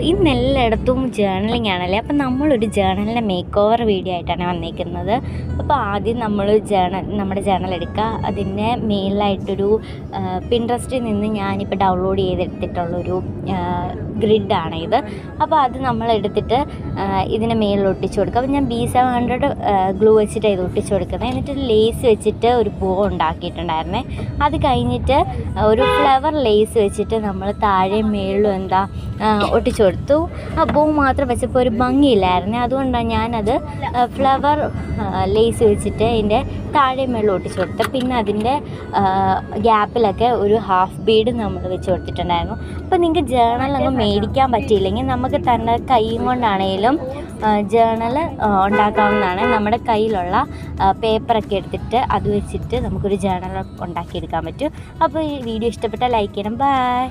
ഇന്ന് എല്ലായിടത്തും ജേർണലിംഗ് ആണല്ലേ. അപ്പം നമ്മളൊരു ജേർണലിൻ്റെ മേക്ക് ഓവർ വീഡിയോ ആയിട്ടാണ് വന്നിരിക്കുന്നത്. അപ്പോൾ ആദ്യം നമ്മൾ നമ്മുടെ ജേർണൽ എടുക്കുക. അതിൻ്റെ മേളിലായിട്ടൊരു പിൻട്രസ്റ്റിൽ നിന്ന് ഞാനിപ്പോൾ ഡൗൺലോഡ് ചെയ്തെടുത്തിട്ടുള്ളൊരു ഗ്രിഡാണ് ഇത്. അപ്പോൾ അത് നമ്മളെടുത്തിട്ട് ഇതിൻ്റെ മേളിൽ ഒട്ടിച്ചു കൊടുക്കുക. അപ്പോൾ ഞാൻ B700 ഗ്ലൂ വെച്ചിട്ട് ഇത് ഒട്ടിച്ചു കൊടുക്കുന്നത്. എന്നിട്ട് ലേസ് വെച്ചിട്ട് ഒരു ബോ ഉണ്ടാക്കിയിട്ടുണ്ടായിരുന്നേ. അത് കഴിഞ്ഞിട്ട് ഒരു ഫ്ലവർ ലേസ് വെച്ചിട്ട് നമ്മൾ താഴെ മേളിലും ഒട്ടിച്ചു കൊടുത്തു. ആ ബോ മാത്രം വെച്ചപ്പോൾ ഒരു ഭംഗിയില്ലായിരുന്നു. അതുകൊണ്ടാണ് ഞാനത് ഫ്ലവർ ലേസ് വെച്ചിട്ട് അതിൻ്റെ താഴെ മേളിൽ ഒട്ടിച്ചു കൊടുത്തു. പിന്നെ അതിൻ്റെ ഗ്യാപ്പിലൊക്കെ ഒരു ഹാഫ് ബീഡ് നമ്മൾ വെച്ച് കൊടുത്തിട്ടുണ്ടായിരുന്നു. അപ്പോൾ നിങ്ങൾക്ക് ജേർണൽ അങ്ങ് മേടിക്കാൻ പറ്റിയില്ലെങ്കിൽ നമുക്ക് തന്നെ കൈ കൊണ്ടാണെങ്കിലും ജേർണൽ ഉണ്ടാക്കാവുന്നതാണ്. നമ്മുടെ കയ്യിലുള്ള പേപ്പറൊക്കെ എടുത്തിട്ട് അത് വെച്ചിട്ട് നമുക്കൊരു ജേർണൽ ഉണ്ടാക്കിയെടുക്കാൻ പറ്റും. അപ്പോൾ ഈ വീഡിയോ ഇഷ്ടപ്പെട്ടാൽ ലൈക്ക് ചെയ്യണം. ബൈ.